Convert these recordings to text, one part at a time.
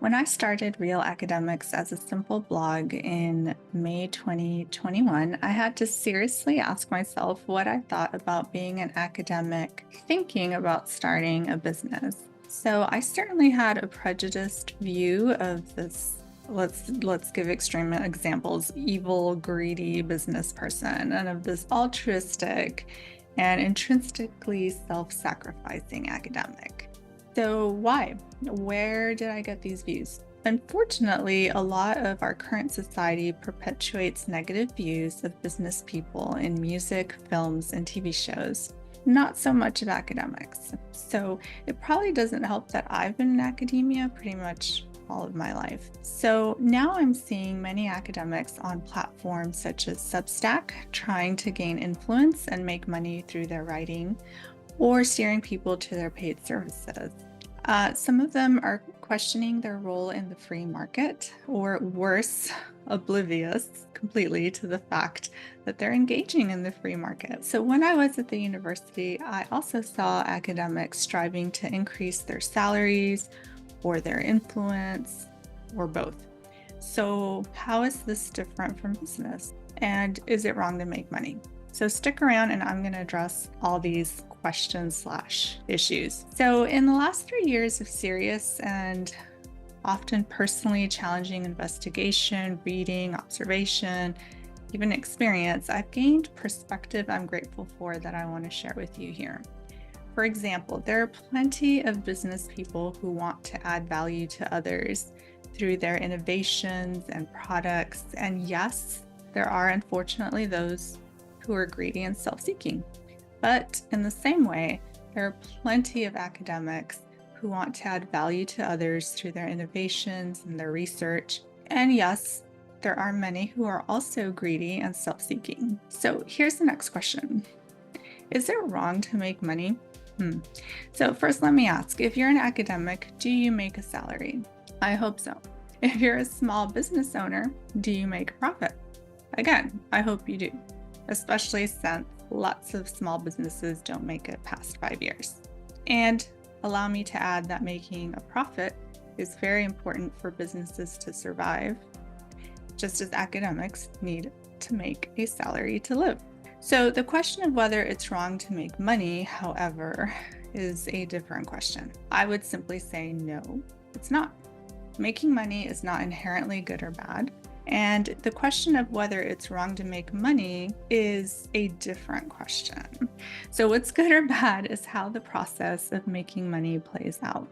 When I started Real Academics as a simple blog in May 2021, I had to seriously ask myself what I thought about being an academic thinking about starting a business. So I certainly had a prejudiced view of this. Let's give extreme examples, evil, greedy business person, and of this altruistic and intrinsically self-sacrificing academic. So, why? Where did I get these views? Unfortunately, a lot of our current society perpetuates negative views of business people in music, films, and TV shows, not so much of academics. So, it probably doesn't help that I've been in academia pretty much all of my life. So, now I'm seeing many academics on platforms such as Substack trying to gain influence and make money through their writing or steering people to their paid services. Some of them are questioning their role in the free market, or worse, oblivious completely to the fact that they're engaging in the free market. So, when I was at the university, I also saw academics striving to increase their salaries or their influence, or both. So, how is this different from business? And is it wrong to make money? So stick around and I'm going to address all these questions/issues. So in the last 3 years of serious and often personally challenging investigation, reading, observation, even experience, I've gained perspective I'm grateful for that I want to share with you here. For example, there are plenty of business people who want to add value to others through their innovations and products. And yes, there are unfortunately those who are greedy and self-seeking. But in the same way, there are plenty of academics who want to add value to others through their innovations and their research. And yes, there are many who are also greedy and self-seeking. So here's the next question. Is it wrong to make money? So first, let me ask, if you're an academic, do you make a salary? I hope so. If you're a small business owner, do you make a profit? Again, I hope you do, especially since lots of small businesses don't make it past 5 years. And allow me to add that making a profit is very important for businesses to survive, just as academics need to make a salary to live. So the question of whether it's wrong to make money, however, is a different question. I would simply say no, it's not. Making money is not inherently good or bad. And the question of whether it's wrong to make money is a different question. So what's good or bad is how the process of making money plays out.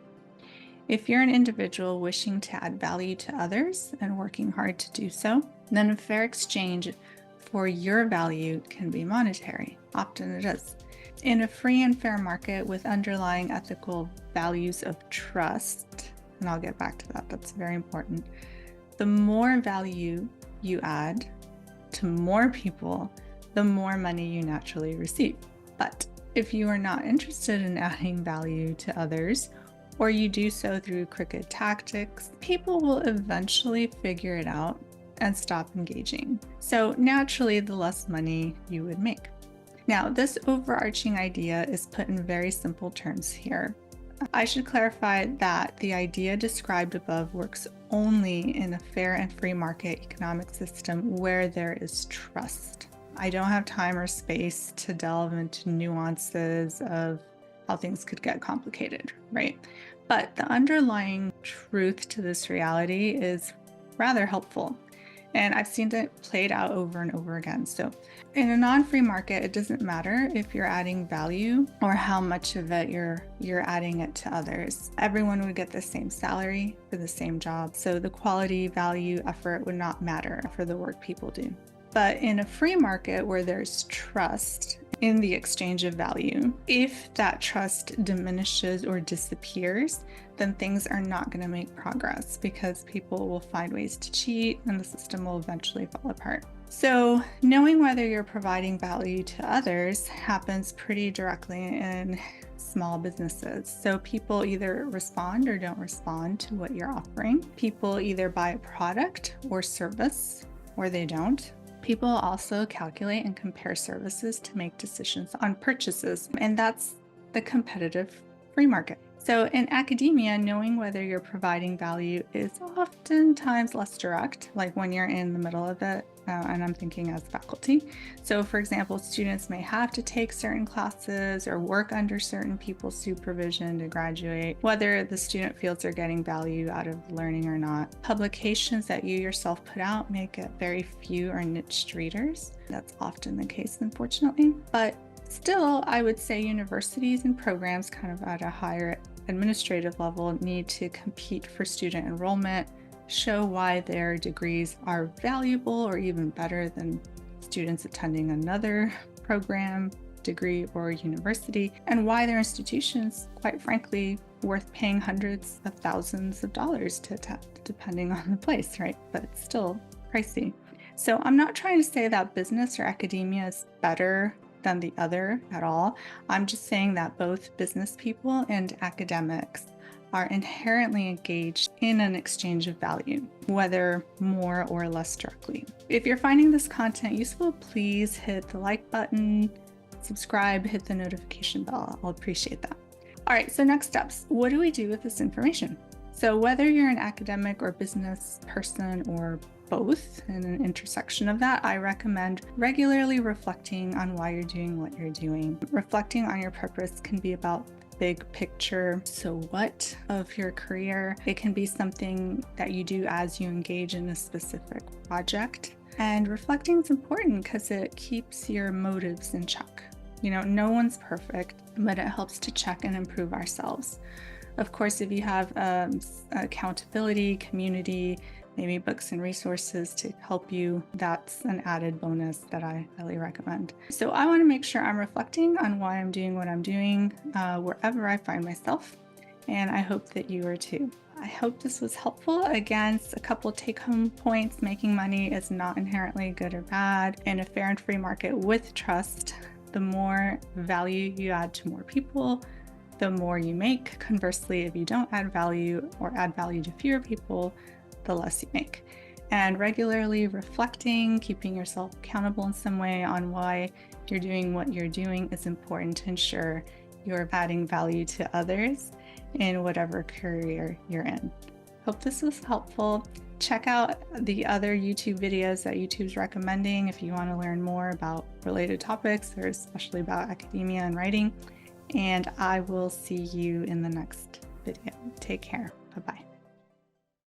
If you're an individual wishing to add value to others and working hard to do so, then a fair exchange for your value can be monetary. Often it is. In a free and fair market with underlying ethical values of trust, and I'll get back to that, that's very important. The more value you add to more people, the more money you naturally receive. But if you are not interested in adding value to others, or you do so through crooked tactics, people will eventually figure it out and stop engaging. So naturally, the less money you would make. Now, this overarching idea is put in very simple terms here. I should clarify that the idea described above works only in a fair and free market economic system where there is trust. I don't have time or space to delve into nuances of how things could get complicated, right? But the underlying truth to this reality is rather helpful. And I've seen it played out over and over again. So in a non-free market, it doesn't matter if you're adding value or how much of it you're adding it to others. Everyone would get the same salary for the same job. So the quality, value, effort would not matter for the work people do. But in a free market where there's trust in the exchange of value, if that trust diminishes or disappears, then things are not going to make progress because people will find ways to cheat and the system will eventually fall apart. So knowing whether you're providing value to others happens pretty directly in small businesses. So people either respond or don't respond to what you're offering. People either buy a product or service or they don't. People also calculate and compare services to make decisions on purchases, and that's the competitive free market. So, in academia, knowing whether you're providing value is oftentimes less direct, like when you're in the middle of it. And I'm thinking as faculty. So, for example, students may have to take certain classes or work under certain people's supervision to graduate, whether the student feels they're getting value out of learning or not. Publications that you yourself put out may get very few or niched readers. That's often the case, unfortunately. But still, I would say universities and programs kind of at a higher administrative level need to compete for student enrollment, show why their degrees are valuable or even better than students attending another program, degree, or university, and why their institutions, quite frankly, worth paying hundreds of thousands of dollars to attend, depending on the place, right? But it's still pricey. So I'm not trying to say that business or academia is better than the other at all. I'm just saying that both business people and academics are inherently engaged in an exchange of value, whether more or less directly. If you're finding this content useful, please hit the like button, subscribe, hit the notification bell. I'll appreciate that. All right, so next steps. What do we do with this information? So whether you're an academic or business person or both in an intersection of that, I recommend regularly reflecting on why you're doing what you're doing. Reflecting on your purpose can be about the big picture, so what of your career. It can be something that you do as you engage in a specific project. And reflecting is important because it keeps your motives in check. You know, no one's perfect, but it helps to check and improve ourselves. Of course, if you have accountability, community, maybe books and resources to help you, that's an added bonus that I highly recommend. So I want to make sure I'm reflecting on why I'm doing what I'm doing wherever I find myself, and I hope that you are too. I hope this was helpful. Again, a couple take-home points. Making money is not inherently good or bad. In a fair and free market with trust, the more value you add to more people, the more you make. Conversely, if you don't add value or add value to fewer people, the less you make. And regularly reflecting, keeping yourself accountable in some way on why you're doing what you're doing is important to ensure you're adding value to others in whatever career you're in. Hope this was helpful. Check out the other YouTube videos that YouTube's recommending if you want to learn more about related topics, or especially about academia and writing. And I will see you in the next video. Take care. Bye-bye.